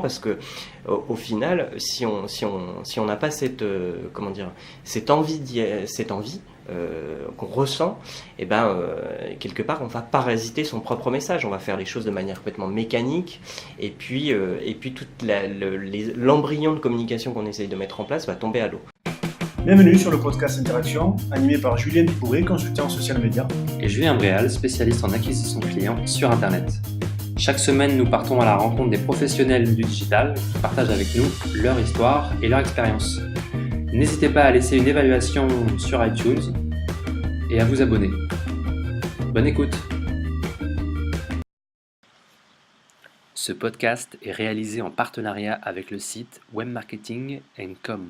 parce que au final, si on n'a pas cette envie qu'on ressent, quelque part on va parasiter son propre message, on va faire les choses de manière complètement mécanique, et puis tout l'embryon de communication qu'on essaye de mettre en place va tomber à l'eau. Bienvenue sur le podcast Interaction, animé par Julien Dubouré, consultant en social media. Et Julien Bréal, spécialiste en acquisition client sur Internet. Chaque semaine, nous partons à la rencontre des professionnels du digital qui partagent avec nous leur histoire et leur expérience. N'hésitez pas à laisser une évaluation sur iTunes et à vous abonner. Bonne écoute. Ce podcast est réalisé en partenariat avec le site webmarketing.com.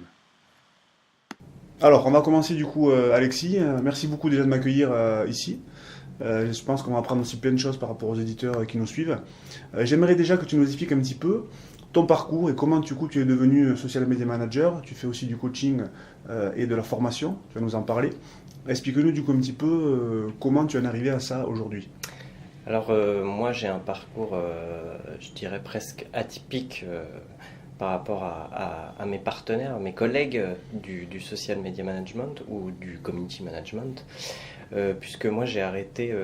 Alors, on va commencer du coup, Alexis. Merci beaucoup déjà de m'accueillir ici. Je pense qu'on va apprendre aussi plein de choses par rapport aux éditeurs qui nous suivent. J'aimerais déjà que tu nous expliques un petit peu ton parcours et comment tu es devenu social media manager. Tu fais aussi du coaching et de la formation, tu vas nous en parler. Explique-nous du coup un petit peu comment tu en es arrivé à ça aujourd'hui. Alors moi j'ai un parcours, je dirais presque atypique par rapport à mes partenaires, mes collègues du social media management ou du community management, puisque moi j'ai arrêté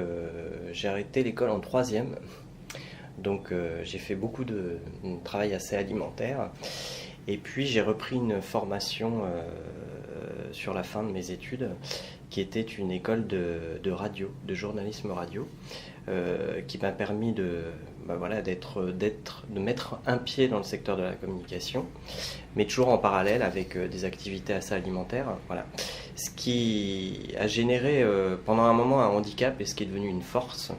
l'école en 3e. Donc j'ai fait beaucoup de travail assez alimentaire, et puis j'ai repris une formation sur la fin de mes études qui était une école de radio, de journalisme radio, qui m'a permis de mettre un pied dans le secteur de la communication, mais toujours en parallèle avec des activités assez alimentaires. Voilà. Ce qui a généré pendant un moment un handicap et ce qui est devenu une force,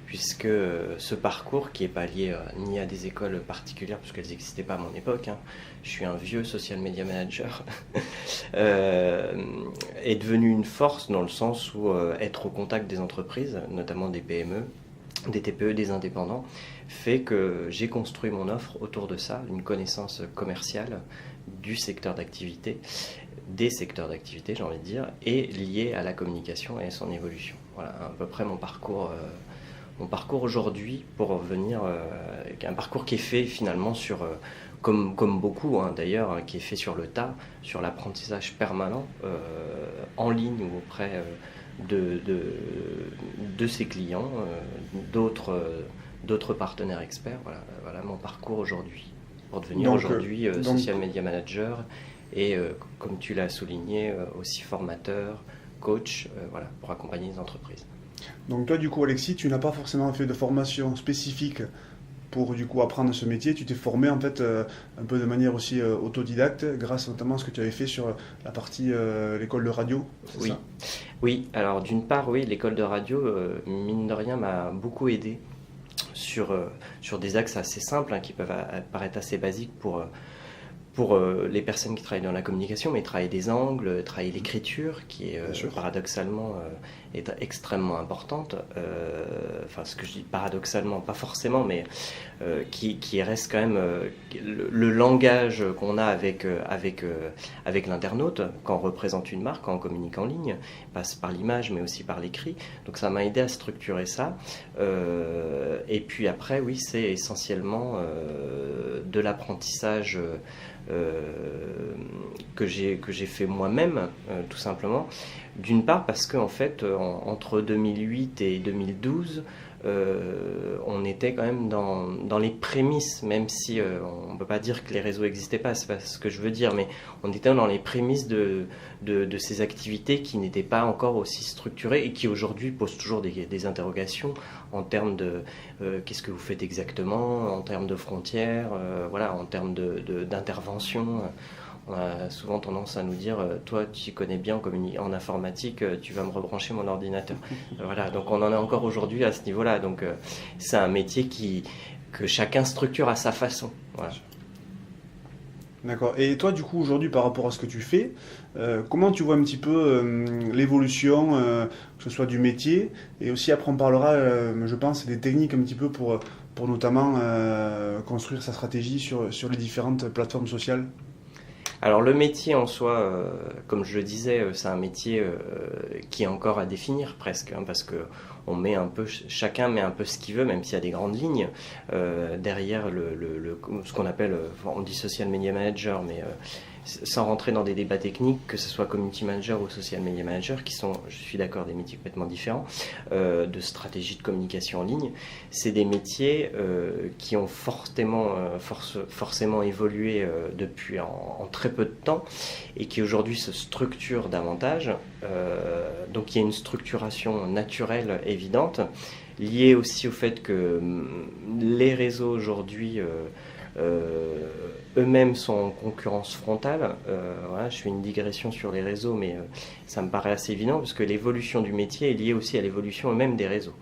puisque ce parcours, qui n'est pas lié ni à des écoles particulières, puisqu'elles n'existaient pas à mon époque, je suis un vieux social media manager, est devenu une force dans le sens où être au contact des entreprises, notamment des PME, des TPE, des indépendants, fait que j'ai construit mon offre autour de ça, une connaissance commerciale du secteur d'activité, des secteurs d'activité, j'ai envie de dire, et liée à la communication et à son évolution. Voilà à peu près mon parcours aujourd'hui, pour revenir, un parcours qui est fait finalement sur, comme beaucoup d'ailleurs, qui est fait sur le tas, sur l'apprentissage permanent, en ligne ou auprès de ses clients, d'autres partenaires experts. Voilà mon parcours aujourd'hui, pour devenir aujourd'hui social media manager et, comme tu l'as souligné, aussi formateur, coach, pour accompagner les entreprises. Donc toi du coup Alexis, tu n'as pas forcément fait de formation spécifique pour du coup apprendre ce métier, tu t'es formé en fait un peu de manière aussi autodidacte, grâce notamment à ce que tu avais fait sur la partie l'école de radio, c'est oui. Ça ? Oui, alors d'une part oui, l'école de radio, mine de rien, m'a beaucoup aidé sur des axes assez simples, qui peuvent paraître assez basiques pour les personnes qui travaillent dans la communication, mais travailler des angles, travailler l'écriture, qui est paradoxalement est extrêmement importante. Ce que je dis paradoxalement, pas forcément, mais qui reste quand même le langage qu'on a avec l'internaute quand on représente une marque, quand on communique en ligne, passe par l'image, mais aussi par l'écrit. Donc ça m'a aidé à structurer ça. Et puis après, oui, c'est essentiellement de l'apprentissage que j'ai fait moi-même, tout simplement. D'une part parce qu'en fait, entre 2008 et 2012, on était quand même dans les prémices, même si on ne peut pas dire que les réseaux n'existaient pas, c'est pas ce que je veux dire, mais on était dans les prémices de ces activités qui n'étaient pas encore aussi structurées et qui aujourd'hui posent toujours des interrogations en termes de qu'est-ce que vous faites exactement, en termes de frontières, en termes d'intervention. On a souvent tendance à nous dire toi tu connais bien en informatique, tu vas me rebrancher mon ordinateur. Donc on en est encore aujourd'hui à ce niveau-là. Donc c'est un métier que chacun structure à sa façon. Voilà. D'accord. Et toi du coup aujourd'hui par rapport à ce que tu fais, comment tu vois un petit peu l'évolution, que ce soit du métier, et aussi après on parlera, je pense, des techniques un petit peu pour notamment construire sa stratégie sur les différentes plateformes sociales. Alors le métier en soi, comme je le disais, c'est un métier qui est encore à définir presque, parce que chacun met un peu ce qu'il veut, même s'il y a des grandes lignes derrière ce qu'on appelle, on dit social media manager, mais sans rentrer dans des débats techniques, que ce soit community manager ou social media manager, qui sont, je suis d'accord, des métiers complètement différents, de stratégie de communication en ligne, c'est des métiers qui ont forcément évolué depuis en très peu de temps et qui aujourd'hui se structurent davantage. Donc il y a une structuration naturelle évidente, liée aussi au fait que les réseaux aujourd'hui eux-mêmes sont en concurrence frontale. Voilà, je fais une digression sur les réseaux, mais ça me paraît assez évident, parce que l'évolution du métier est liée aussi à l'évolution même des réseaux.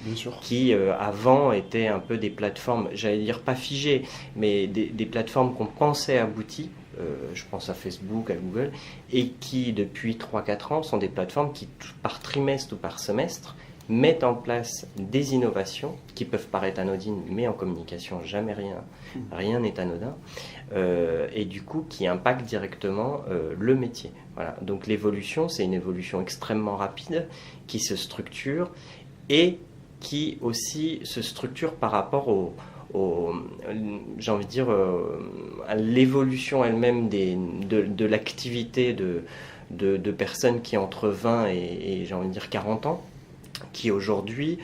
Bien sûr. Qui avant étaient un peu des plateformes, j'allais dire pas figées, mais des plateformes qu'on pensait abouties, je pense à Facebook, à Google, et qui depuis 3-4 ans sont des plateformes qui, par trimestre ou par semestre, mettent en place des innovations qui peuvent paraître anodines, mais en communication, jamais rien n'est anodin, et du coup qui impactent directement le métier. Voilà. Donc l'évolution, c'est une évolution extrêmement rapide qui se structure et qui aussi se structure par rapport j'ai envie de dire, à l'évolution elle-même de l'activité de personnes qui ont entre 20 et j'ai envie de dire 40 ans, qui aujourd'hui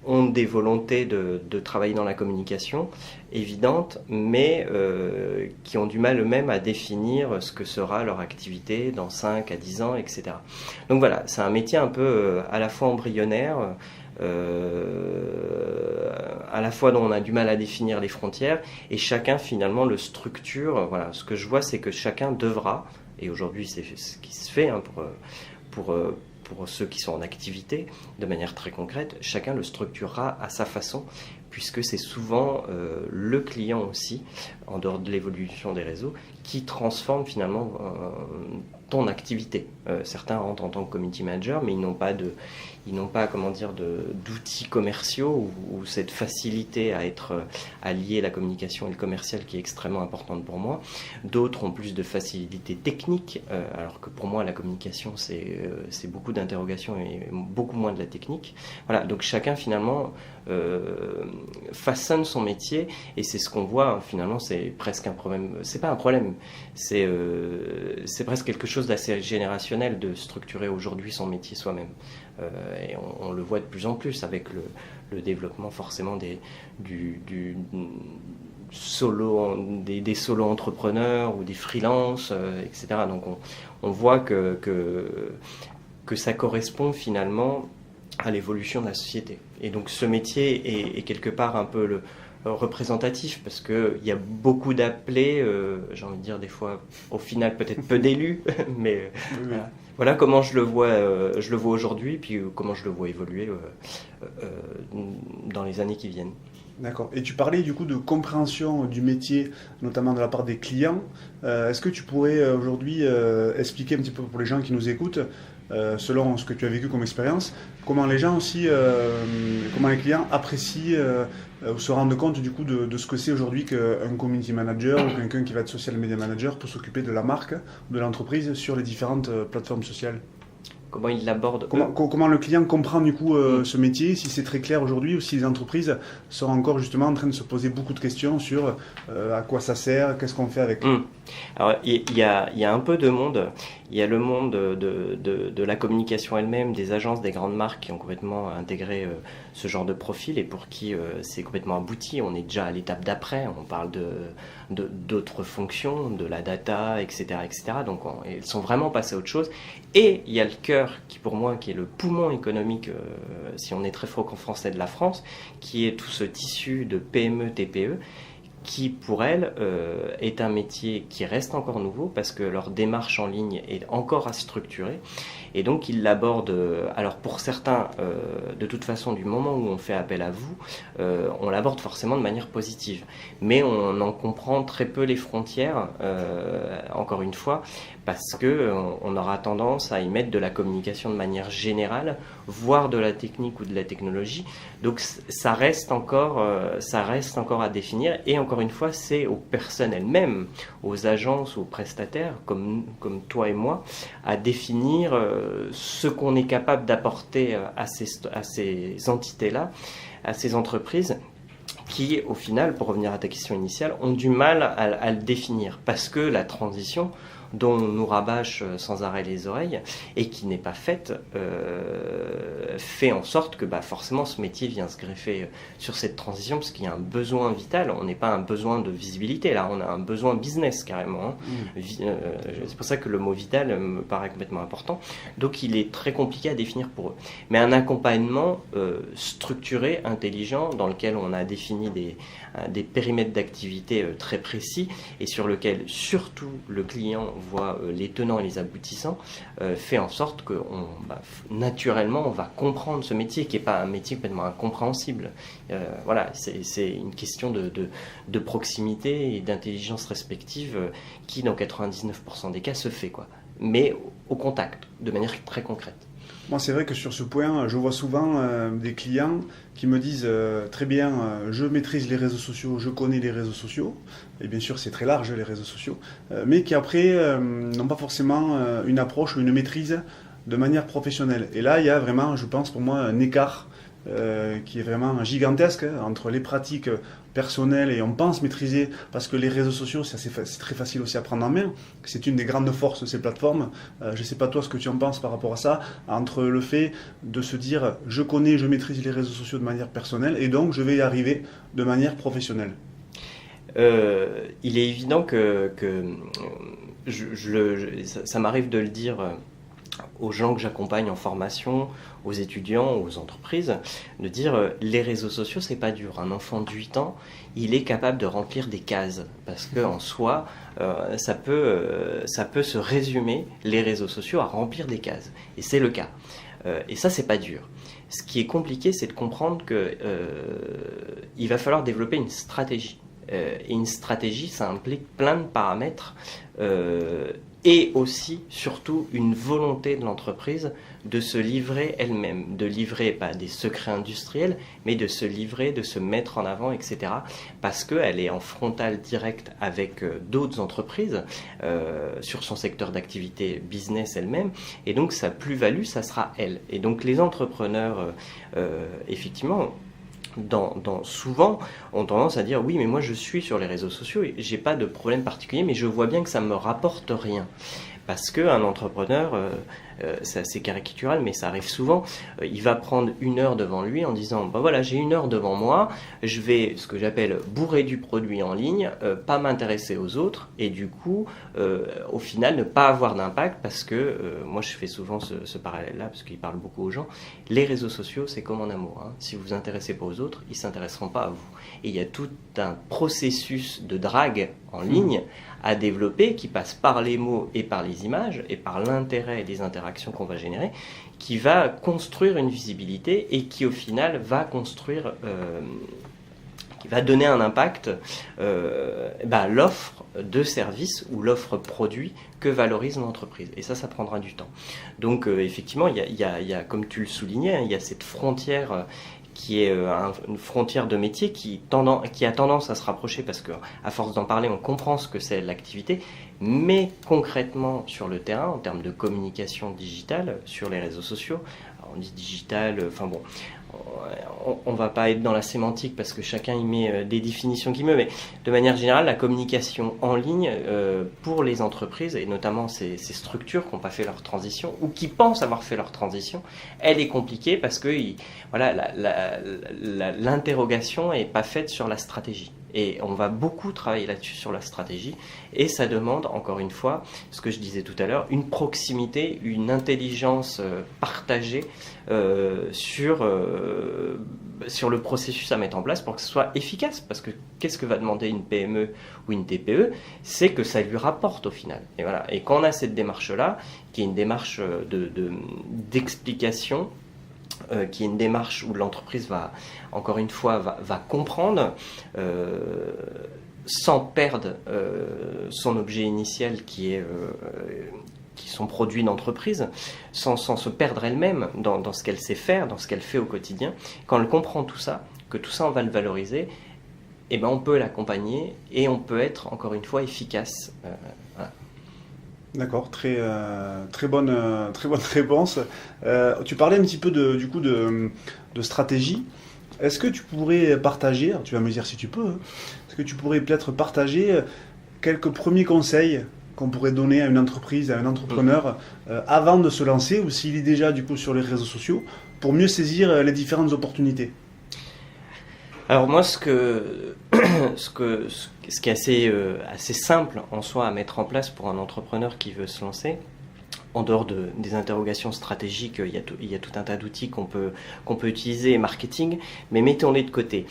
ont des volontés de travailler dans la communication évidentes, mais qui ont du mal eux-mêmes à définir ce que sera leur activité dans 5 à 10 ans, etc. Donc voilà, c'est un métier un peu à la fois embryonnaire, à la fois dont on a du mal à définir les frontières, et chacun finalement le structure. Voilà, ce que je vois, c'est que chacun devra, et aujourd'hui c'est ce qui se fait pour ceux qui sont en activité, de manière très concrète, chacun le structurera à sa façon, puisque c'est souvent le client aussi, en dehors de l'évolution des réseaux, qui transforme finalement ton activité. Certains rentrent en tant que community manager, mais ils n'ont pas d'outils commerciaux ou cette facilité à lier la communication et le commercial qui est extrêmement importante pour moi. D'autres ont plus de facilité technique, alors que pour moi la communication c'est beaucoup d'interrogations et beaucoup moins de la technique. Voilà, donc chacun finalement façonne son métier, et c'est ce qu'on voit finalement. C'est presque un problème, c'est pas un problème, c'est presque quelque chose d'assez générationnel de structurer aujourd'hui son métier soi-même. Et on le voit de plus en plus avec le développement forcément des solo-entrepreneurs ou des freelances, etc. Donc on voit que ça correspond finalement à l'évolution de la société. Et donc ce métier est quelque part un peu représentatif, parce qu'il y a beaucoup d'appelés, j'ai envie de dire des fois au final peut-être peu d'élus, mais oui. Voilà comment je le vois aujourd'hui, puis comment je le vois évoluer dans les années qui viennent. D'accord. Et tu parlais du coup de compréhension du métier, notamment de la part des clients. Est-ce que tu pourrais aujourd'hui expliquer un petit peu pour les gens qui nous écoutent, selon ce que tu as vécu comme expérience, comment les gens aussi, comment les clients apprécient ou se rendent compte du coup de ce que c'est aujourd'hui qu'un community manager ou quelqu'un qui va être social media manager pour s'occuper de la marque, de l'entreprise sur les différentes plateformes sociales? Comment il l'aborde? Comment le client comprend du coup ce métier, si c'est très clair aujourd'hui, ou si les entreprises sont encore justement en train de se poser beaucoup de questions sur à quoi ça sert, qu'est-ce qu'on fait avec. Alors il y a un peu de monde. Il y a le monde de la communication elle-même, des agences, des grandes marques qui ont complètement intégré ce genre de profil et pour qui c'est complètement abouti. On est déjà à l'étape d'après, on parle d'autres fonctions, de la data, etc. Donc ils sont vraiment passés à autre chose. Et il y a le cœur qui pour moi qui est le poumon économique, si on est très franco-français, de la France, qui est tout ce tissu de PME, TPE, qui pour elles est un métier qui reste encore nouveau parce que leur démarche en ligne est encore à structurer, et donc ils l'abordent, alors pour certains de toute façon du moment où on fait appel à vous, on l'aborde forcément de manière positive, mais on en comprend très peu les frontières, encore une fois, parce que on aura tendance à y mettre de la communication de manière générale, voire de la technique ou de la technologie. Donc ça reste encore à définir, et encore encore une fois, c'est aux personnes elles-mêmes, aux agences, aux prestataires, comme toi et moi, à définir ce qu'on est capable d'apporter à ces entités-là, à ces entreprises, qui, au final, pour revenir à ta question initiale, ont du mal à le définir. Parce que la transition dont on nous rabâche sans arrêt les oreilles et qui n'est pas faite, fait en sorte que forcément ce métier vient se greffer sur cette transition parce qu'il y a un besoin vital. On n'est pas un besoin de visibilité, là on a un besoin business carrément. C'est pour ça que le mot vital me paraît complètement important. Donc il est très compliqué à définir pour eux. Mais un accompagnement structuré, intelligent, dans lequel on a défini des périmètres d'activité très précis et sur lequel surtout le client voit les tenants et les aboutissants, fait en sorte que naturellement on va comprendre ce métier qui n'est pas un métier complètement incompréhensible. Voilà, c'est une question de proximité et d'intelligence respective qui dans 99% des cas se fait, mais au contact, de manière très concrète. Moi, c'est vrai que sur ce point, je vois souvent des clients qui me disent très bien, je maîtrise les réseaux sociaux, je connais les réseaux sociaux, et bien sûr c'est très large les réseaux sociaux, mais qui après n'ont pas forcément une approche ou une maîtrise de manière professionnelle. Et là, il y a vraiment, je pense pour moi, un écart qui est vraiment gigantesque entre les pratiques personnelles et on pense maîtriser, parce que les réseaux sociaux c'est très facile aussi à prendre en main, c'est une des grandes forces de ces plateformes. Je ne sais pas toi ce que tu en penses par rapport à ça, entre le fait de se dire je connais, je maîtrise les réseaux sociaux de manière personnelle et donc je vais y arriver de manière professionnelle. Il est évident que ça m'arrive de le dire aux gens que j'accompagne en formation, aux étudiants, aux entreprises, de dire les réseaux sociaux, c'est pas dur. Un enfant de 8 ans, il est capable de remplir des cases. Parce qu'en soi, ça peut se résumer, les réseaux sociaux, à remplir des cases. Et c'est le cas. Et ça, c'est pas dur. Ce qui est compliqué, c'est de comprendre qu'il va falloir développer une stratégie. Et une stratégie, ça implique plein de paramètres et aussi, surtout, une volonté de l'entreprise de se livrer elle-même, de livrer pas des secrets industriels, mais de se livrer, de se mettre en avant, etc. Parce qu'elle est en frontal direct avec d'autres entreprises sur son secteur d'activité business elle-même, et donc sa plus-value, ça sera elle. Et donc les entrepreneurs, effectivement, souvent ont tendance à dire oui mais moi je suis sur les réseaux sociaux et j'ai pas de problème particulier mais je vois bien que ça me rapporte rien parce qu'un entrepreneur c'est assez caricatural mais ça arrive souvent, il va prendre 1 heure devant lui en disant voilà j'ai 1 heure devant moi, je vais ce que j'appelle bourrer du produit en ligne, pas m'intéresser aux autres et du coup au final ne pas avoir d'impact parce que moi je fais souvent ce parallèle là parce qu'il parle beaucoup aux gens, les réseaux sociaux c'est comme en amour, si vous vous intéressez pas aux autres ils s'intéresseront pas à vous et il y a tout un processus de drague en ligne à développer qui passe par les mots et par les images et par l'intérêt et les interactions qu'on va générer qui va construire une visibilité et qui au final va construire qui va donner un impact l'offre de service ou l'offre produit que valorise l'entreprise. Et ça prendra du temps. Donc effectivement, il y a, comme tu le soulignais, il y a cette frontière qui est une frontière de métier qui a tendance à se rapprocher parce qu'à force d'en parler, on comprend ce que c'est l'activité, mais concrètement sur le terrain, en termes de communication digitale, sur les réseaux sociaux, alors on dit digital, on va pas être dans la sémantique parce que chacun y met des définitions qu'il veut, mais de manière générale, la communication en ligne pour les entreprises et notamment ces structures qui n'ont pas fait leur transition ou qui pensent avoir fait leur transition, elle est compliquée parce que l'interrogation n'est pas faite sur la stratégie. Et on va beaucoup travailler là-dessus sur la stratégie et ça demande, encore une fois, ce que je disais tout à l'heure, une proximité, une intelligence partagée sur le processus à mettre en place pour que ce soit efficace. Parce que qu'est-ce que va demander une PME ou une TPE? C'est que ça lui rapporte au final. Et voilà. Et quand on a cette démarche-là, qui est une démarche d'explication, qui est une démarche où l'entreprise va, encore une fois, va comprendre sans perdre son objet initial qui est son produit d'entreprise, sans se perdre elle-même dans ce qu'elle sait faire, dans ce qu'elle fait au quotidien. Quand elle comprend tout ça, que tout ça on va le valoriser, eh ben, on peut l'accompagner et on peut être, encore une fois, efficace. Voilà. D'accord, très bonne réponse. Tu parlais un petit peu de stratégie. Est-ce que tu pourrais partager, alors tu vas me dire si tu peux, est-ce que tu pourrais peut-être partager quelques premiers conseils qu'on pourrait donner à une entreprise, à un entrepreneur avant de se lancer, ou s'il est déjà du coup sur les réseaux sociaux, pour mieux saisir les différentes opportunités? Alors moi, ce qui est assez simple en soi à mettre en place pour un entrepreneur qui veut se lancer, en dehors des interrogations stratégiques, il y a tout un tas d'outils qu'on peut utiliser, marketing, mais mettons-les de côté.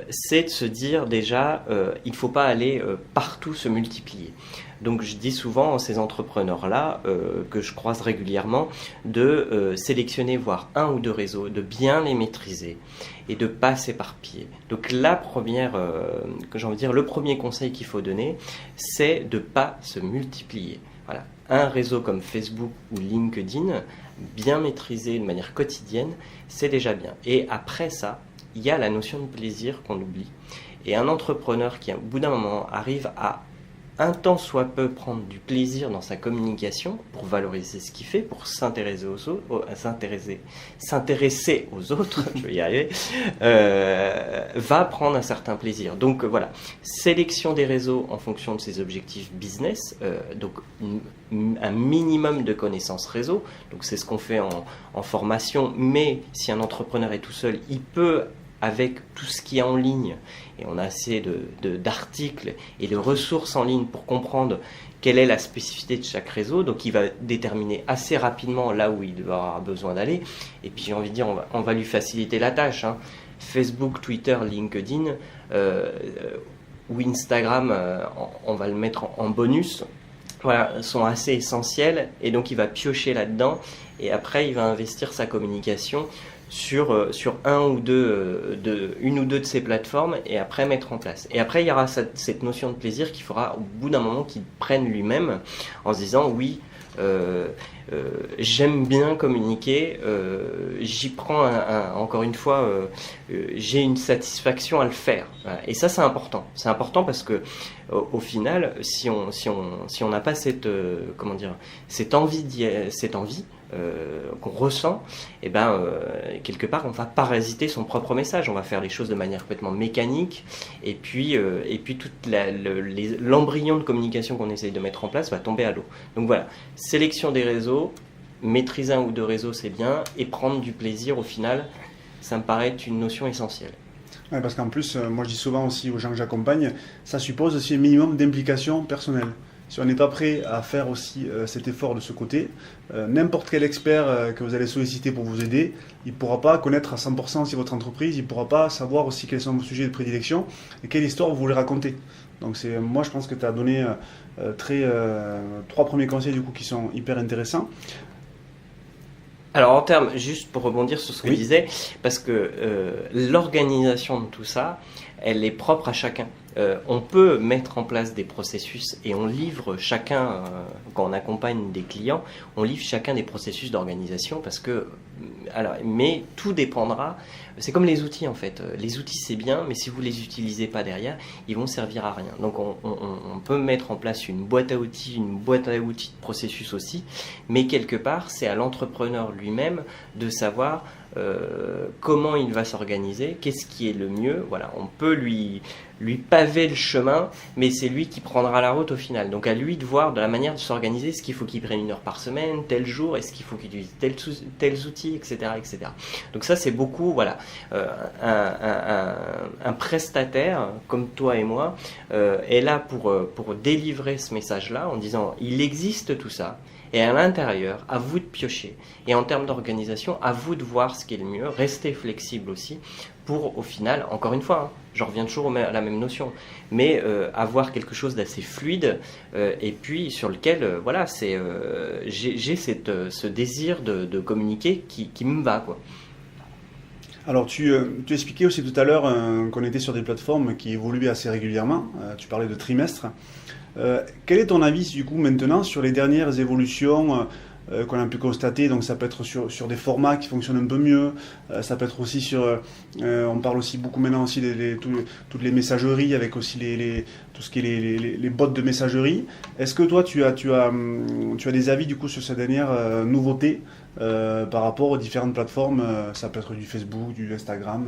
C'est de se dire déjà, il ne faut pas aller partout se multiplier. Donc je dis souvent à ces entrepreneurs-là, que je croise régulièrement, de sélectionner voire 1 ou 2 réseaux, de bien les maîtriser et de ne pas s'éparpiller. Donc le premier conseil qu'il faut donner, c'est de ne pas se multiplier. Voilà. Un réseau comme Facebook ou LinkedIn, bien maîtrisé de manière quotidienne, c'est déjà bien. Et après ça, il y a la notion de plaisir qu'on oublie. Et un entrepreneur qui, au bout d'un moment, arrive à un tant soit peu prendre du plaisir dans sa communication pour valoriser ce qu'il fait, pour s'intéresser aux autres, je vais y arriver, va prendre un certain plaisir. Donc voilà, sélection des réseaux en fonction de ses objectifs business, donc un minimum de connaissances réseau, donc c'est ce qu'on fait en formation, mais si un entrepreneur est tout seul, il peut, avec tout ce qui est en ligne, et on a assez d'articles et de ressources en ligne pour comprendre quelle est la spécificité de chaque réseau, donc il va déterminer assez rapidement là où il va avoir besoin d'aller, et puis j'ai envie de dire, on va lui faciliter la tâche, hein. Facebook, Twitter, LinkedIn ou Instagram, on va le mettre en bonus, voilà, sont assez essentiels, et donc il va piocher là-dedans, et après il va investir sa communication sur une ou deux de ces plateformes, et après mettre en place. Et après, il y aura cette notion de plaisir qui fera au bout d'un moment qu'il prenne lui-même en se disant oui, j'aime bien communiquer, j'y prends encore une fois, j'ai une satisfaction à le faire. Voilà. Et ça, c'est important. C'est important parce que au final, si on n'a pas cette envie qu'on ressent, et quelque part on va parasiter son propre message, on va faire les choses de manière complètement mécanique, et puis tout l'embryon de communication qu'on essaye de mettre en place va tomber à l'eau. Donc voilà, sélection des réseaux, maîtriser 1 ou 2 réseaux, c'est bien, et prendre du plaisir au final, ça me paraît être une notion essentielle. Ouais, parce qu'en plus, moi je dis souvent aussi aux gens que j'accompagne, ça suppose aussi un minimum d'implication personnelle. Si on n'est pas prêt à faire aussi cet effort de ce côté, n'importe quel expert que vous allez solliciter pour vous aider, il ne pourra pas connaître à 100% si votre entreprise, il ne pourra pas savoir aussi quels sont vos sujets de prédilection et quelle histoire vous voulez raconter. Donc moi je pense que tu as donné 3 premiers conseils du coup qui sont hyper intéressants. Alors en termes, juste pour rebondir sur ce que je disais, parce que l'organisation de tout ça, elle est propre à chacun. On peut mettre en place des processus et on livre chacun, quand on accompagne des clients, on livre chacun des processus d'organisation mais tout dépendra, c'est comme les outils en fait. Les outils c'est bien, mais si vous ne les utilisez pas derrière, ils vont servir à rien. Donc on peut mettre en place une boîte à outils de processus aussi, mais quelque part c'est à l'entrepreneur lui-même de savoir comment il va s'organiser, qu'est-ce qui est le mieux. Voilà, on peut lui paver le chemin, mais c'est lui qui prendra la route au final. Donc à lui de voir de la manière de s'organiser, est-ce qu'il faut qu'il prenne 1 heure par semaine, tel jour, est-ce qu'il faut qu'il utilise tels outils, etc., etc. Donc ça c'est beaucoup, voilà, un prestataire comme toi et moi est là pour délivrer ce message-là en disant il existe tout ça. Et à l'intérieur, à vous de piocher. Et en termes d'organisation, à vous de voir ce qui est le mieux. Restez flexible aussi pour, au final, encore une fois, je reviens toujours à la même notion, mais avoir quelque chose d'assez fluide et puis sur lequel, j'ai ce désir de communiquer qui me va, quoi. Alors tu expliquais aussi tout à l'heure qu'on était sur des plateformes qui évoluaient assez régulièrement. Tu parlais de trimestre. Quel est ton avis du coup maintenant sur les dernières évolutions qu'on a pu constater. Donc ça peut être sur des formats qui fonctionnent un peu mieux. Ça peut être aussi on parle aussi beaucoup maintenant aussi toutes les messageries avec aussi tout ce qui est les bots de messagerie. Est-ce que toi tu as des avis du coup sur ces dernières nouveautés par rapport aux différentes plateformes? Ça peut être du Facebook, du Instagram.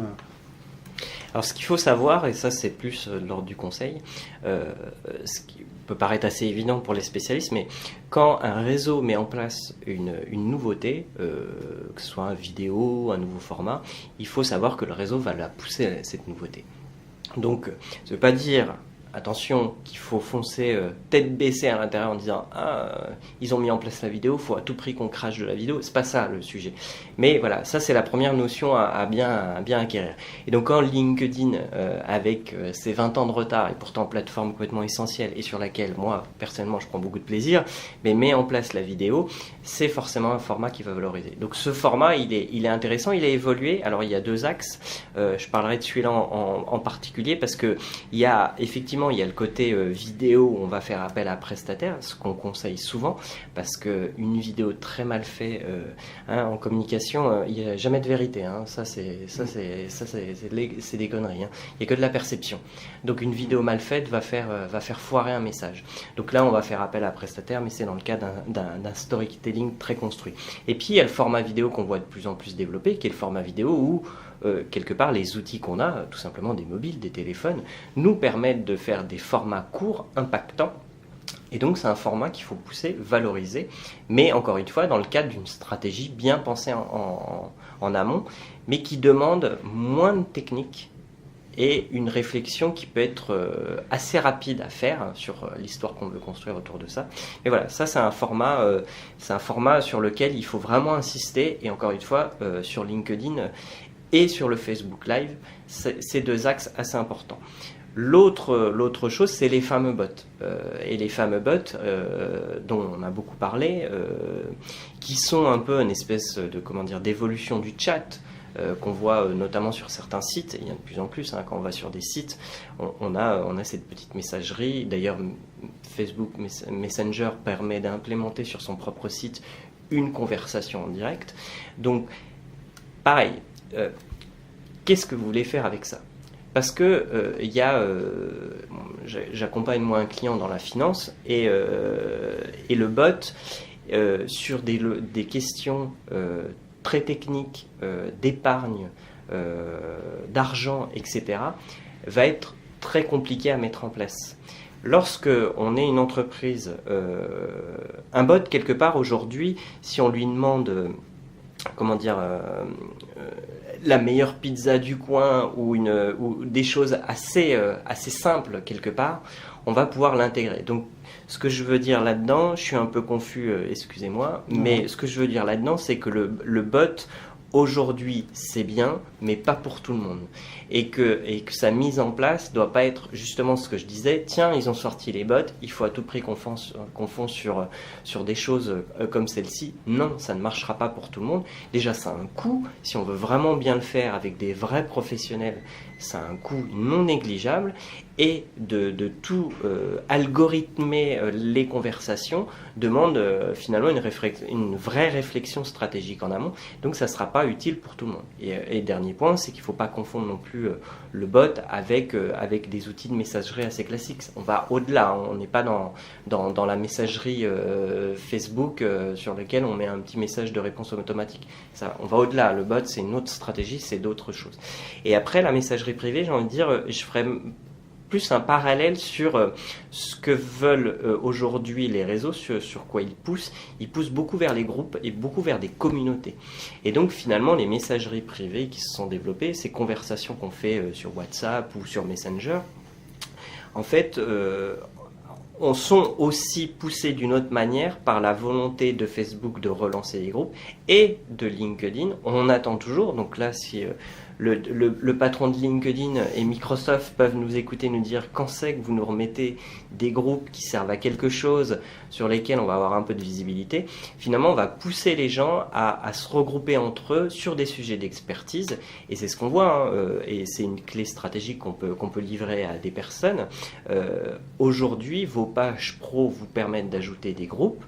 Alors ce qu'il faut savoir, et ça c'est plus lors du conseil, ce qui peut paraître assez évident pour les spécialistes, mais quand un réseau met en place une nouveauté, que ce soit une vidéo, un nouveau format, il faut savoir que le réseau va la pousser, cette nouveauté. Donc ça ne veut pas dire, attention, qu'il faut foncer tête baissée à l'intérieur en disant « Ah, ils ont mis en place la vidéo, il faut à tout prix qu'on crache de la vidéo ». C'est pas ça le sujet. Mais voilà, ça c'est la première notion à bien acquérir. Et donc quand LinkedIn, avec ses 20 ans de retard, et pourtant plateforme complètement essentielle et sur laquelle moi, personnellement, je prends beaucoup de plaisir, mais met en place la vidéo, c'est forcément un format qui va valoriser. Donc ce format, il est intéressant, il a évolué. Alors il y a 2 axes. Je parlerai de celui-là en particulier parce que il y a effectivement il y a le côté vidéo où on va faire appel à un prestataire, ce qu'on conseille souvent, parce qu'une vidéo très mal faite en communication, il n'y a jamais de vérité. Ça c'est des conneries. Il n'y a que de la perception. Donc une vidéo mal faite va faire foirer un message. Donc là on va faire appel à un prestataire, mais c'est dans le cas d'un storytelling très construit. Et puis il y a le format vidéo qu'on voit de plus en plus développé, qui est le format vidéo où quelque part les outils qu'on a, tout simplement des mobiles, des téléphones, nous permettent de faire des formats courts, impactants. Et donc c'est un format qu'il faut pousser, valoriser, mais encore une fois dans le cadre d'une stratégie bien pensée en amont, mais qui demande moins de technique et une réflexion qui peut être assez rapide à faire sur l'histoire qu'on veut construire autour de ça. Mais voilà, ça c'est un format sur lequel il faut vraiment insister, et encore une fois sur LinkedIn et sur le Facebook Live, c'est 2 axes assez importants. L'autre chose, c'est les fameux bots. Et les fameux bots, dont on a beaucoup parlé, qui sont un peu une espèce d'évolution du chat, qu'on voit notamment sur certains sites. Il y en a de plus en plus, quand on va sur des sites, on a cette petite messagerie. D'ailleurs, Facebook Messenger permet d'implémenter sur son propre site une conversation en direct. Donc, pareil, qu'est-ce que vous voulez faire avec ça? Parce que j'accompagne moi un client dans la finance et le bot sur des questions très techniques d'épargne, d'argent, etc. va être très compliqué à mettre en place. Lorsque on est une entreprise, un bot quelque part aujourd'hui, si on lui demande la meilleure pizza du coin ou des choses assez simples quelque part, on va pouvoir l'intégrer. Donc ce que je veux dire là-dedans, je suis un peu confus, excusez-moi, mais ce que je veux dire là-dedans, c'est que le bot aujourd'hui c'est bien, mais pas pour tout le monde. Et que sa mise en place doit pas être justement ce que je disais, tiens, ils ont sorti les bots, il faut à tout prix qu'on fonce sur des choses comme celle-ci. Non, ça ne marchera pas pour tout le monde. Déjà, ça a un coût. Si on veut vraiment bien le faire avec des vrais professionnels, ça a un coût non négligeable. Et de tout algorithmer les conversations demande finalement une vraie réflexion stratégique en amont. Donc ça ne sera pas utile pour tout le monde. Et dernier point, c'est qu'il ne faut pas confondre non plus le bot avec des outils de messagerie assez classiques. On va au-delà, on n'est pas dans la messagerie Facebook sur laquelle on met un petit message de réponse automatique. Ça, on va au-delà, le bot c'est une autre stratégie, c'est d'autres choses. Et après la messagerie privée, j'ai envie de dire, je ferais plus un parallèle sur ce que veulent aujourd'hui les réseaux, sur quoi ils poussent. Ils poussent beaucoup vers les groupes et beaucoup vers des communautés. Et donc finalement, les messageries privées qui se sont développées, ces conversations qu'on fait sur WhatsApp ou sur Messenger, en fait, sont aussi poussées d'une autre manière par la volonté de Facebook de relancer les groupes et de LinkedIn. On attend toujours, donc là, si le patron de LinkedIn et Microsoft peuvent nous écouter, nous dire quand c'est que vous nous remettez des groupes qui servent à quelque chose, sur lesquels on va avoir un peu de visibilité. Finalement, on va pousser les gens à se regrouper entre eux sur des sujets d'expertise, et c'est ce qu'on voit, et c'est une clé stratégique qu'on peut livrer à des personnes. Aujourd'hui, vos pages pro vous permettent d'ajouter des groupes.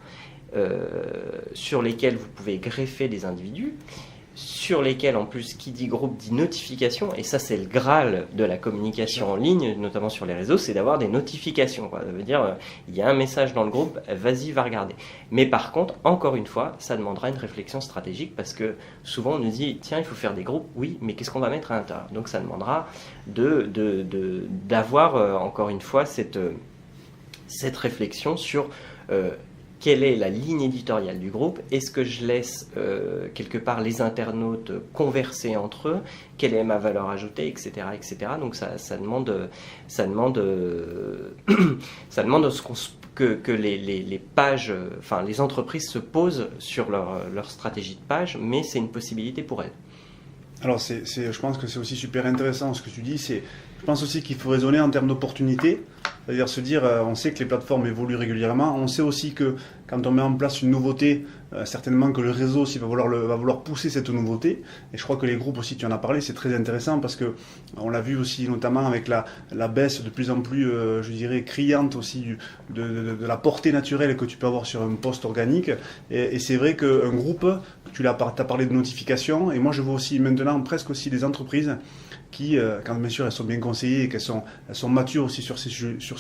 sur lesquels vous pouvez greffer des individus, sur lesquels, en plus, qui dit groupe dit notification, et ça c'est le Graal de la communication en ligne, notamment sur les réseaux, c'est d'avoir des notifications, quoi. Ça veut dire, il y a un message dans le groupe, vas-y, va regarder. Mais par contre, encore une fois, ça demandera une réflexion stratégique, parce que souvent on nous dit, tiens, il faut faire des groupes, oui, mais qu'est-ce qu'on va mettre à l'intérieur? Donc ça demandera d'avoir, encore une fois, cette réflexion sur... quelle est la ligne éditoriale du groupe? Est-ce que je laisse quelque part les internautes converser entre eux? Quelle est ma valeur ajoutée, etc., etc. Donc ça demande que les pages, enfin les entreprises se posent sur leur stratégie de page, mais c'est une possibilité pour elles. Alors je pense que c'est aussi super intéressant ce que tu dis. Je pense aussi qu'il faut raisonner en termes d'opportunités. C'est-à-dire se dire, on sait que les plateformes évoluent régulièrement. On sait aussi que quand on met en place une nouveauté, certainement que le réseau aussi va vouloir pousser cette nouveauté. Et je crois que les groupes aussi, tu en as parlé, c'est très intéressant parce que on l'a vu aussi notamment avec la baisse de plus en plus, je dirais, criante aussi de la portée naturelle que tu peux avoir sur un post organique. Et c'est vrai qu'un groupe, tu as parlé de notification, et moi je vois aussi maintenant presque aussi des entreprises qui, quand bien sûr elles sont bien conseillées et qu'elles sont matures aussi sur ces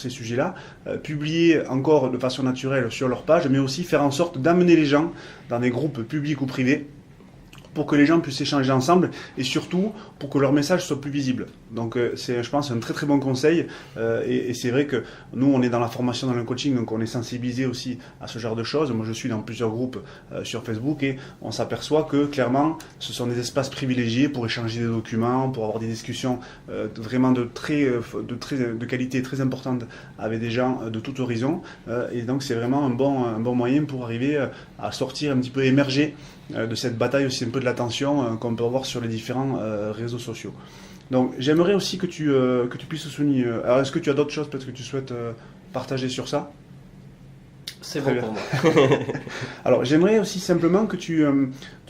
sujets-là, publier encore de façon naturelle sur leur page, mais aussi faire en sorte d'amener les gens dans des groupes publics ou privés pour que les gens puissent échanger ensemble et surtout pour que leur message soit plus visible. Donc c'est, je pense, un très très bon conseil et c'est vrai que nous on est dans la formation, dans le coaching, donc on est sensibilisé aussi à ce genre de choses. Moi je suis dans plusieurs groupes sur Facebook et on s'aperçoit que clairement ce sont des espaces privilégiés pour échanger des documents, pour avoir des discussions vraiment de qualité très importante avec des gens de tout horizon et donc c'est vraiment un bon moyen pour arriver à sortir un petit peu, émerger de cette bataille aussi un peu de l'attention qu'on peut avoir sur les différents réseaux sociaux. Donc j'aimerais aussi que tu puisses souligner. Alors est-ce que tu as d'autres choses peut-être que tu souhaites partager sur ça? C'est bon pour moi. Alors j'aimerais aussi simplement que tu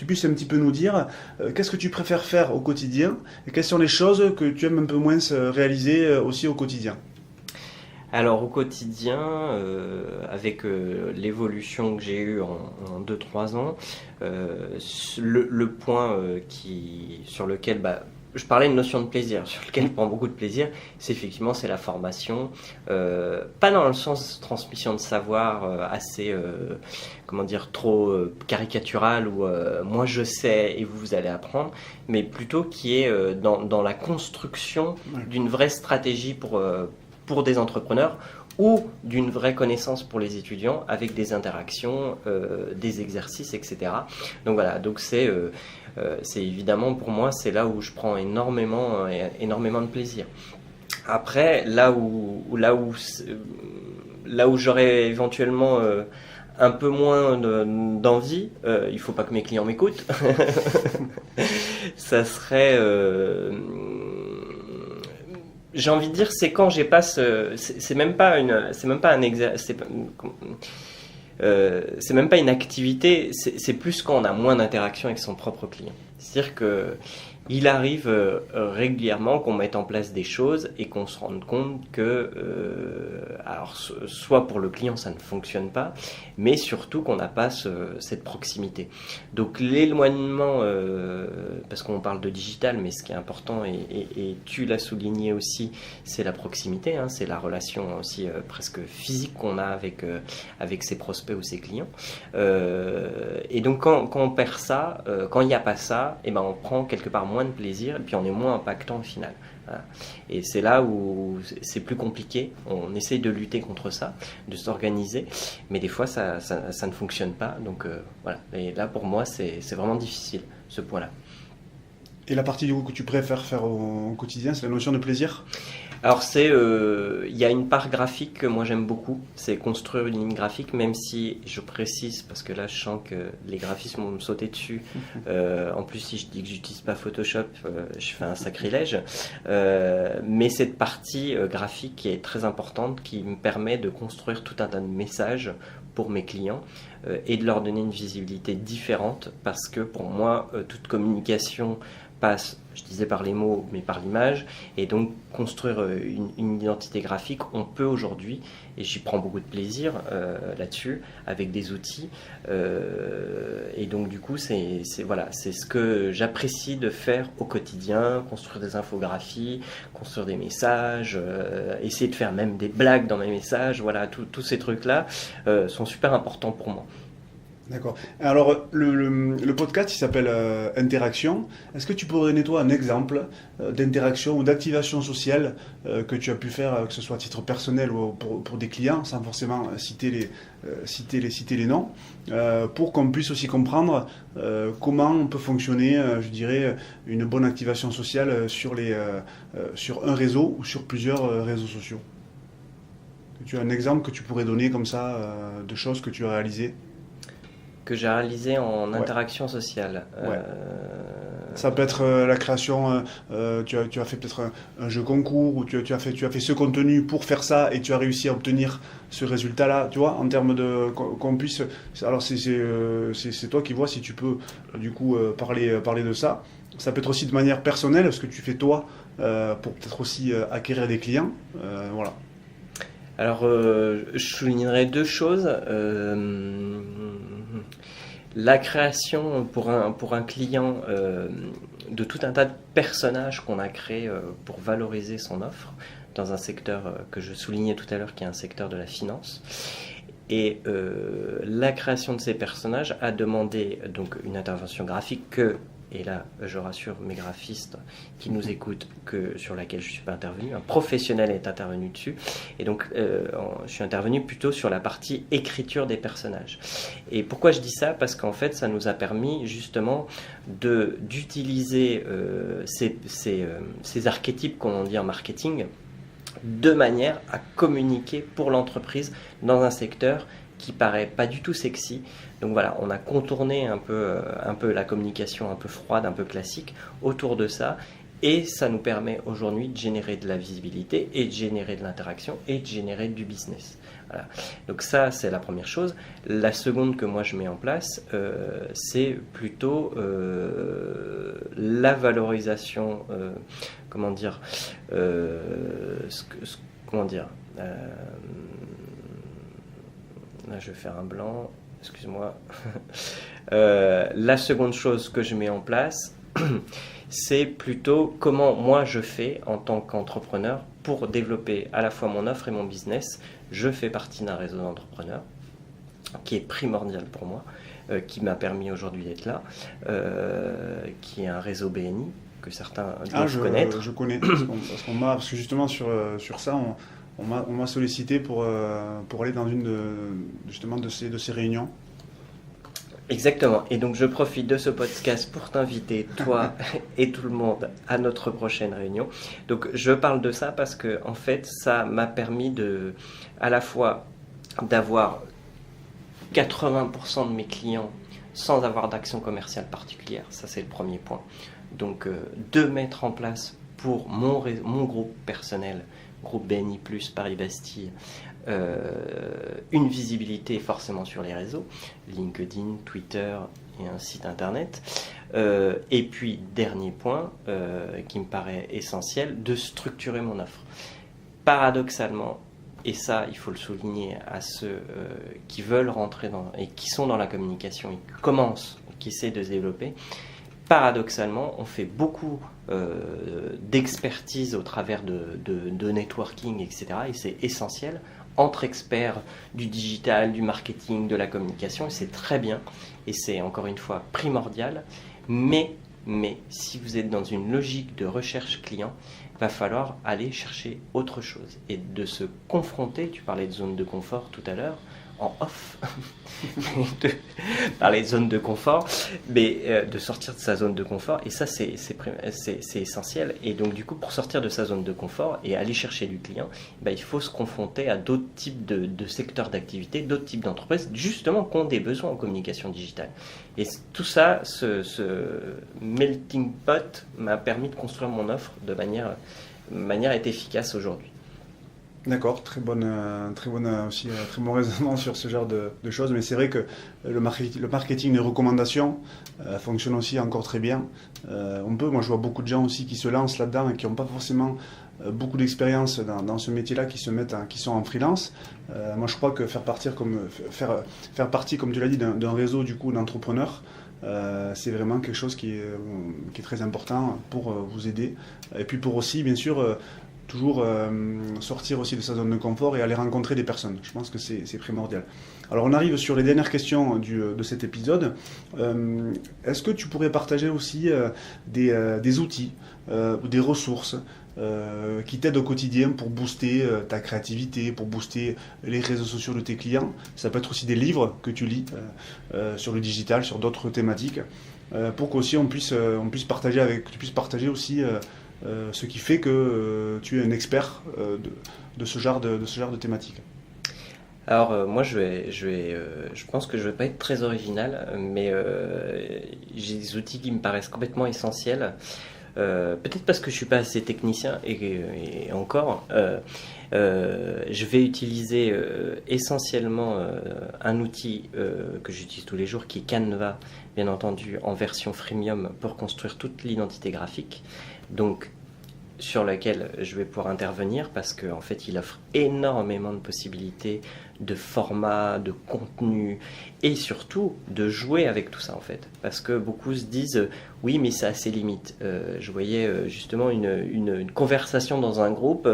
puisses un petit peu nous dire qu'est-ce que tu préfères faire au quotidien et quelles sont les choses que tu aimes un peu moins réaliser aussi au quotidien. Alors au quotidien, avec l'évolution que j'ai eue en 2-3 ans, le point sur lequel je parlais de notion de plaisir, sur lequel je prends beaucoup de plaisir, c'est la formation, pas dans le sens de transmission de savoir assez, trop caricatural ou moi je sais et vous allez apprendre, mais plutôt qui est dans la construction d'une vraie stratégie pour des entrepreneurs ou d'une vraie connaissance pour les étudiants avec des interactions, des exercices, etc. Donc voilà, donc c'est évidemment pour moi, c'est là où je prends énormément de plaisir. Après, là où j'aurais éventuellement un peu moins d'envie, il ne faut pas que mes clients m'écoutent, ça serait... j'ai envie de dire, c'est quand j'ai pas c'est même pas une activité, c'est plus quand on a moins d'interaction avec son propre client. C'est-à-dire que il arrive régulièrement qu'on mette en place des choses et qu'on se rende compte que, alors soit pour le client ça ne fonctionne pas, mais surtout qu'on n'a pas cette proximité. Donc l'éloignement, parce qu'on parle de digital, mais ce qui est important, et tu l'as souligné aussi, c'est la proximité, hein, c'est la relation aussi presque physique qu'on a avec ses prospects ou ses clients. Et donc quand on perd ça, quand il n'y a pas ça, et on prend quelque part moins de plaisir et puis on est moins impactant au final. Voilà. Et c'est là où c'est plus compliqué. On essaye de lutter contre ça, de s'organiser, mais des fois ça ne fonctionne pas. Donc voilà. Et là pour moi c'est vraiment difficile ce point-là. Et la partie du coup que tu préfères faire au quotidien, c'est la notion de plaisir? Alors il y a une part graphique que moi j'aime beaucoup, c'est construire une ligne graphique, même si je précise, parce que là je sens que les graphismes vont me sauter dessus, en plus si je dis que j'utilise pas Photoshop, je fais un sacrilège, mais cette partie graphique qui est très importante, qui me permet de construire tout un tas de messages pour mes clients et de leur donner une visibilité différente, parce que pour moi toute communication passe, je disais par les mots, mais par l'image, et donc construire une identité graphique, on peut aujourd'hui, et j'y prends beaucoup de plaisir là-dessus, avec des outils, et donc du coup, c'est ce que j'apprécie de faire au quotidien, construire des infographies, construire des messages, essayer de faire même des blagues dans mes messages, voilà, tous ces trucs-là sont super importants pour moi. D'accord. Alors, le podcast, il s'appelle Interaction. Est-ce que tu pourrais donner, toi, un exemple d'interaction ou d'activation sociale que tu as pu faire, que ce soit à titre personnel ou pour des clients, sans forcément citer les noms, pour qu'on puisse aussi comprendre comment on peut fonctionner, je dirais, une bonne activation sociale sur un réseau ou sur plusieurs réseaux sociaux. Tu as un exemple que tu pourrais donner comme ça, de choses que tu as réalisées? Que j'ai réalisé en interaction sociale. Ouais. Ça peut être la création, tu as fait peut-être un jeu concours, ou tu as fait ce contenu pour faire ça, et tu as réussi à obtenir ce résultat-là, tu vois, en termes de qu'on puisse... Alors c'est toi qui vois si tu peux du coup parler de ça. Ça peut être aussi de manière personnelle, ce que tu fais toi, pour peut-être aussi acquérir des clients, voilà. Alors, je soulignerai deux choses. La création pour un client de tout un tas de personnages qu'on a créés pour valoriser son offre dans un secteur que je soulignais tout à l'heure, qui est un secteur de la finance. Et la création de ces personnages a demandé donc une intervention graphique et là je rassure mes graphistes qui nous écoutent, sur laquelle je ne suis pas intervenu, un professionnel est intervenu dessus, et donc je suis intervenu plutôt sur la partie écriture des personnages. Et pourquoi je dis ça? Parce qu'en fait ça nous a permis justement d'utiliser ces archétypes qu'on dit en marketing, de manière à communiquer pour l'entreprise dans un secteur qui paraît pas du tout sexy. Donc voilà, on a contourné un peu la communication un peu froide, un peu classique autour de ça, et ça nous permet aujourd'hui de générer de la visibilité et de générer de l'interaction et de générer du business. Voilà. Donc ça, c'est la première chose. La seconde que moi je mets en place, c'est plutôt la valorisation, là je vais faire un blanc, excuse-moi. La seconde chose que je mets en place, c'est plutôt comment moi je fais en tant qu'entrepreneur pour développer à la fois mon offre et mon business. Je fais partie d'un réseau d'entrepreneurs qui est primordial pour moi, qui m'a permis aujourd'hui d'être là, qui est un réseau BNI que certains doivent connaître. Je connais, parce que justement sur ça, on m'a sollicité pour aller dans une de ces réunions. Exactement. Et donc je profite de ce podcast pour t'inviter, toi et tout le monde, à notre prochaine réunion. Donc je parle de ça parce que en fait ça m'a permis à la fois d'avoir 80% de mes clients sans avoir d'action commerciale particulière. Ça c'est le premier point. Donc de mettre en place pour mon groupe personnel, groupe BNI+, Paris-Bastille, une visibilité forcément sur les réseaux, LinkedIn, Twitter et un site internet. Et puis, dernier point qui me paraît essentiel, de structurer mon offre. Paradoxalement, et ça il faut le souligner à ceux qui veulent rentrer et qui sont dans la communication et qui commencent, qui essaient de se développer, paradoxalement, on fait beaucoup d'expertise au travers de networking, etc. Et c'est essentiel, entre experts du digital, du marketing, de la communication, et c'est très bien, et c'est encore une fois primordial. Mais si vous êtes dans une logique de recherche client, il va falloir aller chercher autre chose et de se confronter, tu parlais de zone de confort tout à l'heure, en off, parler de zone de confort, mais de sortir de sa zone de confort, et ça c'est essentiel. Et donc du coup, pour sortir de sa zone de confort et aller chercher du client, il faut se confronter à d'autres types de secteurs d'activité, d'autres types d'entreprises, justement qui ont des besoins en communication digitale. Et tout ça, ce melting pot m'a permis de construire mon offre de manière efficace aujourd'hui. D'accord, très bon raisonnement sur ce genre de choses, mais c'est vrai que le marketing de recommandation fonctionne aussi encore très bien. Moi je vois beaucoup de gens aussi qui se lancent là-dedans et qui n'ont pas forcément beaucoup d'expérience dans ce métier-là, qui sont en freelance. Moi je crois que faire partie, comme tu l'as dit, d'un réseau du coup d'entrepreneurs, c'est vraiment quelque chose qui est très important pour vous aider. Et puis pour aussi, bien sûr, toujours sortir aussi de sa zone de confort et aller rencontrer des personnes. Je pense que c'est primordial. Alors on arrive sur les dernières questions de cet épisode. Est-ce que tu pourrais partager aussi des outils ou des ressources qui t'aident au quotidien pour booster ta créativité, pour booster les réseaux sociaux de tes clients? Ça peut être aussi des livres que tu lis sur le digital, sur d'autres thématiques, pour qu'aussi tu puisses partager aussi ce qui fait que tu es un expert de ce genre de thématique. Alors moi je pense que je vais pas être très original, mais j'ai des outils qui me paraissent complètement essentiels. Peut-être parce que je suis pas assez technicien et encore, je vais utiliser essentiellement un outil que j'utilise tous les jours qui est Canva, bien entendu en version freemium pour construire toute l'identité graphique. Donc sur laquelle je vais pouvoir intervenir parce qu'en fait il offre énormément de possibilités de formats, de contenu et surtout de jouer avec tout ça en fait, parce que beaucoup se disent oui mais ça a ses limites. Je voyais justement une conversation dans un groupe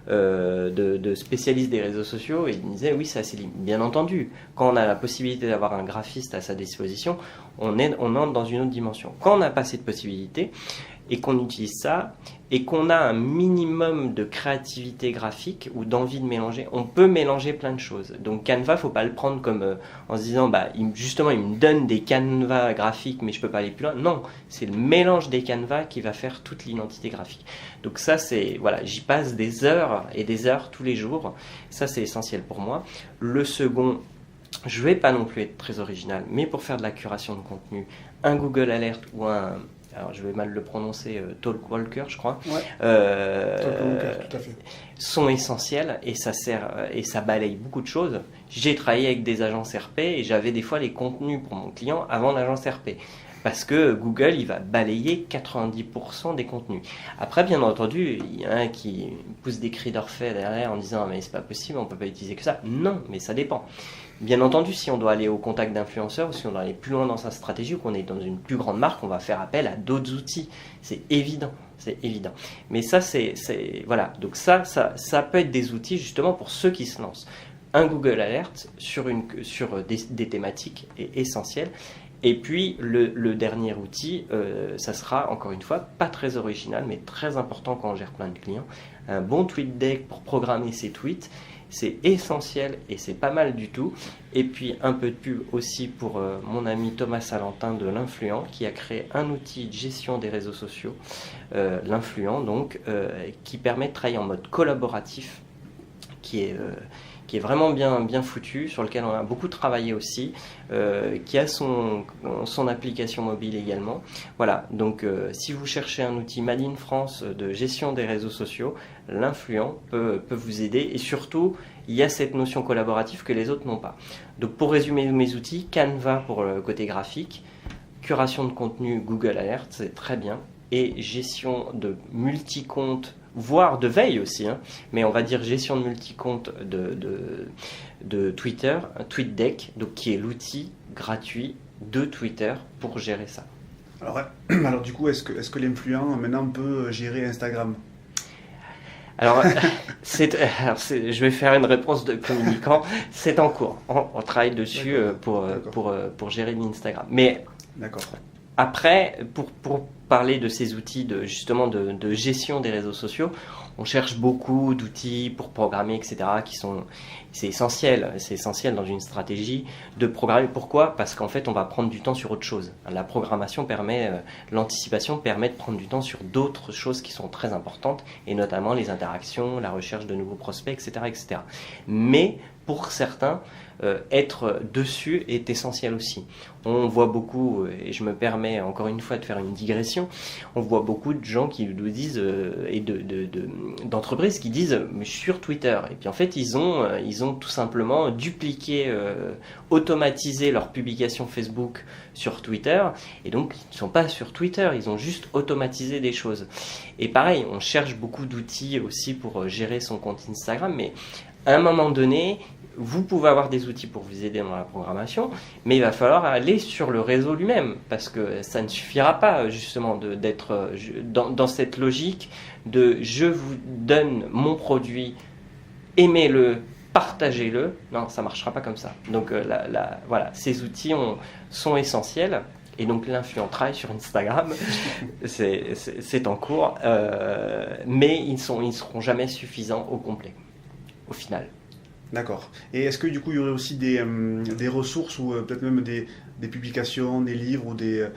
de spécialistes des réseaux sociaux et ils me disaient oui ça a ses limites. Bien entendu, quand on a la possibilité d'avoir un graphiste à sa disposition, on entre dans une autre dimension. Quand on n'a pas cette possibilité et qu'on utilise ça, et qu'on a un minimum de créativité graphique ou d'envie de mélanger, on peut mélanger plein de choses. Donc Canva, faut pas le prendre comme en se disant, justement, il me donne des canevas graphiques, mais je peux pas aller plus loin. Non, c'est le mélange des canevas qui va faire toute l'identité graphique. Donc ça, j'y passe des heures et des heures tous les jours. Ça, c'est essentiel pour moi. Le second, je vais pas non plus être très original, mais pour faire de la curation de contenu, un Google Alert ou alors je vais mal le prononcer, Talkwalker je crois, Talkwalker, tout à fait, sont essentiels et ça sert et ça balaye beaucoup de choses. J'ai travaillé avec des agences RP et j'avais des fois les contenus pour mon client avant l'agence RP. Parce que Google, il va balayer 90% des contenus. Après, bien entendu, il y en a un qui pousse des cris d'orfèvre derrière en disant « mais c'est pas possible, on peut pas utiliser que ça ». Non, mais ça dépend. Bien entendu, si on doit aller au contact d'influenceurs ou si on doit aller plus loin dans sa stratégie ou qu'on est dans une plus grande marque, on va faire appel à d'autres outils. C'est évident, c'est évident. Mais ça, voilà. Donc ça peut être des outils justement pour ceux qui se lancent. Un Google Alert sur des thématiques est essentiel. Et puis le dernier outil, ça sera encore une fois pas très original, mais très important quand on gère plein de clients. Un bon tweet deck pour programmer ses tweets. C'est essentiel et c'est pas mal du tout. Et puis un peu de pub aussi pour mon ami Thomas Salentin de l'Influent qui a créé un outil de gestion des réseaux sociaux, l'Influent donc, qui permet de travailler en mode collaboratif, qui est vraiment bien foutu, sur lequel on a beaucoup travaillé aussi, qui a son application mobile également. Voilà, donc si vous cherchez un outil Made in France de gestion des réseaux sociaux, l'Influent peut vous aider et surtout, il y a cette notion collaborative que les autres n'ont pas. Donc pour résumer mes outils, Canva pour le côté graphique, curation de contenu Google Alert, c'est très bien, et gestion de multi-comptes, voire de veille aussi, hein, mais on va dire gestion de multi-comptes de Twitter, TweetDeck, donc qui est l'outil gratuit de Twitter pour gérer ça. Alors du coup, est-ce que l'influent maintenant peut gérer Instagram ? Alors, je vais faire une réponse de communicant, c'est en cours, on travaille dessus pour gérer l'Instagram. Mais d'accord. Après, pour parler de ces outils justement de gestion des réseaux sociaux, on cherche beaucoup d'outils pour programmer, etc. C'est essentiel dans une stratégie de programmer. Pourquoi ? Parce qu'en fait, on va prendre du temps sur autre chose. La programmation l'anticipation permet de prendre du temps sur d'autres choses qui sont très importantes, et notamment les interactions, la recherche de nouveaux prospects, etc., etc. Mais pour certains, être dessus est essentiel aussi. On voit beaucoup, et je me permets encore une fois de faire une digression, on voit beaucoup de gens qui nous disent, et d'entreprises qui disent mais je suis sur Twitter. Et puis en fait, ils ont tout simplement dupliqué, automatisé leur publication Facebook sur Twitter, et donc ils ne sont pas sur Twitter, ils ont juste automatisé des choses. Et pareil, on cherche beaucoup d'outils aussi pour gérer son compte Instagram, mais à un moment donné, vous pouvez avoir des outils pour vous aider dans la programmation, mais il va falloir aller sur le réseau lui-même, parce que ça ne suffira pas justement d'être dans cette logique de je vous donne mon produit, aimez-le, partagez-le. Non, ça ne marchera pas comme ça. Donc voilà, ces outils sont essentiels. Et donc l'influent travaille sur Instagram, c'est en cours, mais ils ne seront jamais suffisants au complet, au final. D'accord. Et est-ce que du coup il y aurait aussi des ressources ou peut-être même des publications, des livres ou des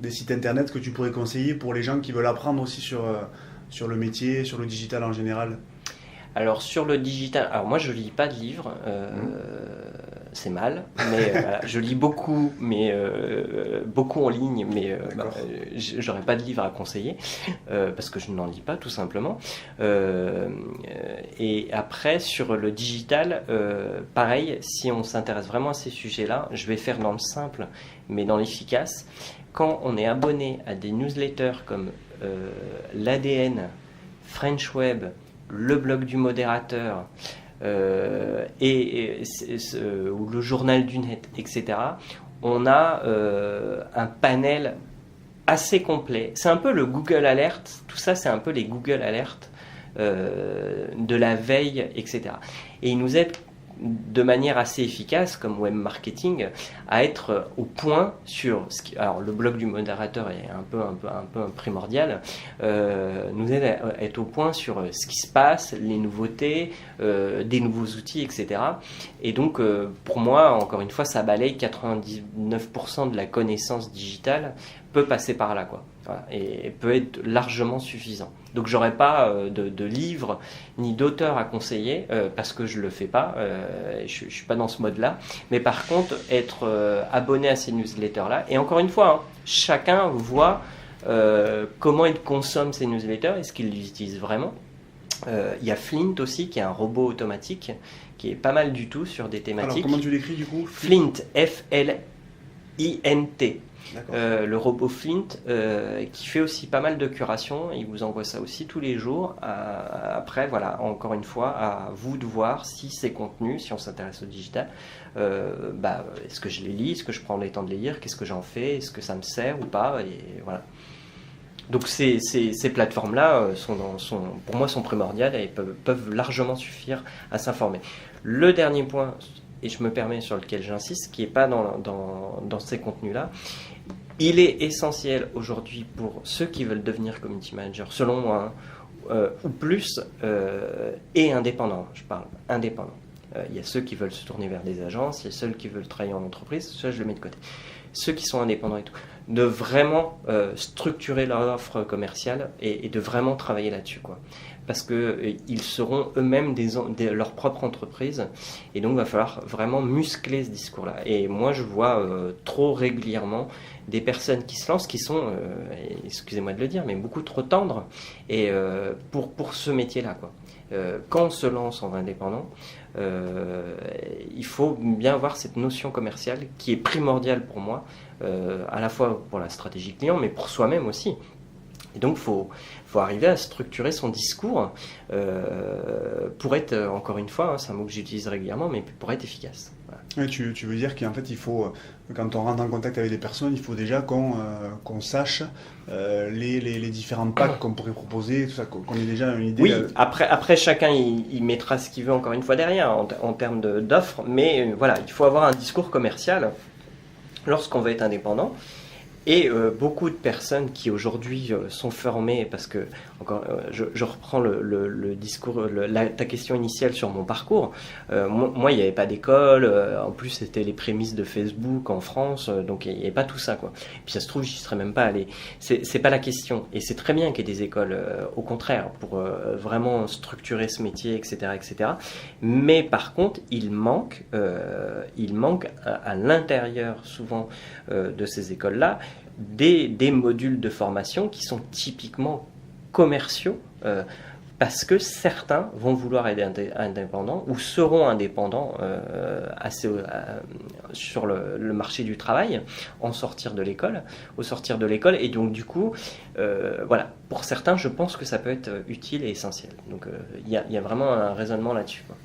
sites internet que tu pourrais conseiller pour les gens qui veulent apprendre aussi sur le métier, sur le digital en général? Alors sur le digital, alors moi je lis pas de livres, c'est mal, mais voilà, je lis beaucoup, mais beaucoup en ligne, mais j'aurais pas de livre à conseiller parce que je n'en lis pas tout simplement. Et après sur le digital, pareil, si on s'intéresse vraiment à ces sujets-là, je vais faire dans le simple, mais dans l'efficace. Quand on est abonné à des newsletters comme l'ADN, French Web, le blog du modérateur ou le journal du net, etc., on a un panel assez complet. C'est un peu le Google Alert, tout ça c'est un peu les Google Alert de la veille, etc. Et il nous aide de manière assez efficace, comme web marketing, à être au point sur ce qui... Alors, le blog du modérateur est un peu primordial, nous aide à être au point sur ce qui se passe, les nouveautés, des nouveaux outils, etc. Et donc, pour moi, encore une fois, ça balaye 99% de la connaissance digitale, peut passer par là, quoi. Voilà, et peut être largement suffisant. Donc j'aurais pas de livre ni d'auteur à conseiller parce que je le fais pas, je suis pas dans ce mode-là. Mais par contre, être abonné à ces newsletters-là, et encore une fois, hein, chacun voit comment il consomme ces newsletters, est-ce qu'il les utilise vraiment. Il y a Flint aussi, qui est un robot automatique, qui est pas mal du tout sur des thématiques. Alors comment tu l'écris du coup? Flint, F-L-I-N-T. Le robot Flint qui fait aussi pas mal de curation, il vous envoie ça aussi tous les jours. Après, voilà, encore une fois, à vous de voir si ces contenus, si on s'intéresse au digital, est-ce que je les lis, est-ce que je prends le temps de les lire, qu'est-ce que j'en fais, est-ce que ça me sert ou pas, et voilà. Donc ces plateformes-là pour moi sont primordiales et peuvent largement suffire à s'informer. Le dernier point, et je me permets sur lequel j'insiste, qui n'est pas dans ces contenus-là, il est essentiel aujourd'hui pour ceux qui veulent devenir community manager, selon moi, ou plus, et indépendants, je parle indépendants. Il y a ceux qui veulent se tourner vers des agences, il y a ceux qui veulent travailler en entreprise, ça je le mets de côté. Ceux qui sont indépendants et tout, de vraiment structurer leur offre commerciale et de vraiment travailler là-dessus, quoi. Parce qu'ils seront eux-mêmes leur propre entreprise, et donc il va falloir vraiment muscler ce discours-là. Et moi je vois trop régulièrement des personnes qui se lancent, qui sont, excusez-moi de le dire, mais beaucoup trop tendres et pour ce métier-là, quoi. Quand on se lance en indépendant, il faut bien avoir cette notion commerciale qui est primordiale pour moi, à la fois pour la stratégie client, mais pour soi-même aussi. Et donc, il faut arriver à structurer son discours pour être, encore une fois, hein, c'est un mot que j'utilise régulièrement, mais pour être efficace. Voilà. Ouais, tu veux dire qu'en fait, il faut, quand on rentre en contact avec des personnes, il faut déjà qu'on sache les différents packs qu'on pourrait proposer, tout ça, qu'on ait déjà une idée. Oui, après chacun il mettra ce qu'il veut, encore une fois, derrière, en termes d'offres, mais voilà, il faut avoir un discours commercial lorsqu'on veut être indépendant. Et beaucoup de personnes qui aujourd'hui sont formées, parce que je reprends le discours, ta question initiale sur mon parcours. Moi, il n'y avait pas d'école. En plus, c'était les prémices de Facebook en France, donc il n'y avait pas tout ça, quoi. Et puis ça se trouve, j'y serais même pas allé. C'est pas la question. Et c'est très bien qu'il y ait des écoles, au contraire, pour vraiment structurer ce métier, etc., etc. Mais par contre, il manque à l'intérieur souvent de ces écoles-là des modules de formation qui sont typiquement commerciaux, parce que certains vont vouloir être indépendants ou seront indépendants sur le marché du travail au sortir de l'école. Et donc du coup, voilà, pour certains, je pense que ça peut être utile et essentiel. Donc il y a vraiment un raisonnement là-dessus, quoi.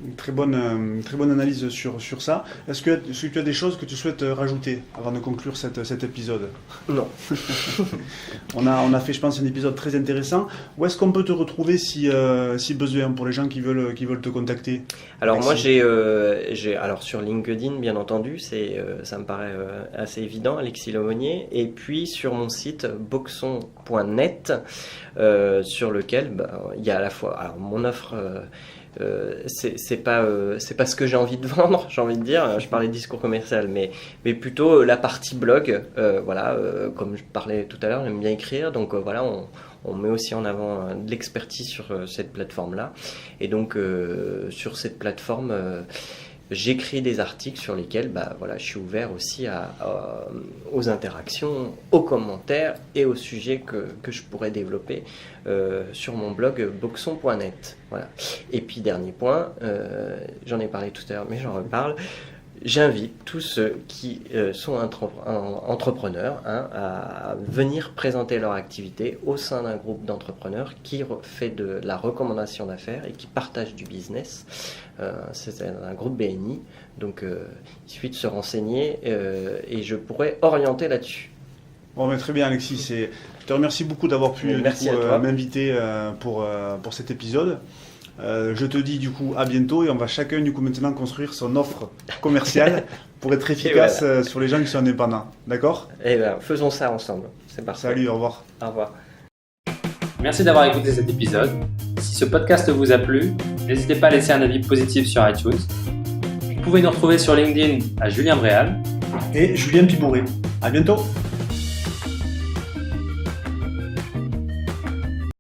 Une très bonne analyse sur ça. Est-ce que tu as des choses que tu souhaites rajouter avant de conclure cet épisode? Non. On a fait, je pense, un épisode très intéressant. Où est-ce qu'on peut te retrouver si besoin, pour les gens qui veulent te contacter? Alors moi, j'ai alors sur LinkedIn, bien entendu, ça me paraît assez évident, Alexis Lemonnier, et puis sur mon site boxon.net, sur lequel il y a à la fois alors mon offre. C'est pas ce que j'ai envie de vendre, j'ai envie de dire. Je parlais de discours commercial, mais plutôt la partie blog. Voilà, comme je parlais tout à l'heure, j'aime bien écrire, donc voilà, on met aussi en avant de l'expertise sur cette plateforme-là. Et donc sur cette plateforme, j'écris des articles sur lesquels voilà, je suis ouvert aussi aux interactions, aux commentaires et aux sujets que je pourrais développer sur mon blog boxon.net. Voilà. Et puis dernier point, j'en ai parlé tout à l'heure mais j'en reparle, j'invite tous ceux qui sont entrepreneurs à venir présenter leur activité au sein d'un groupe d'entrepreneurs qui fait de la recommandation d'affaires et qui partage du business. C'est un groupe BNI, donc il suffit de se renseigner et je pourrais orienter là-dessus. Bon, mais très bien, Alexis. Je te remercie beaucoup d'avoir pu m'inviter pour cet épisode. Je te dis du coup à bientôt et on va chacun du coup maintenant construire son offre commerciale pour être efficace sur les gens qui sont indépendants. D'accord ? Eh bien, faisons ça ensemble. C'est parfait. Salut, au revoir. Au revoir. Merci d'avoir écouté cet épisode. Si ce podcast vous a plu, n'hésitez pas à laisser un avis positif sur iTunes. Vous pouvez nous retrouver sur LinkedIn à Julien Bréal et Julien Pibouré. À bientôt.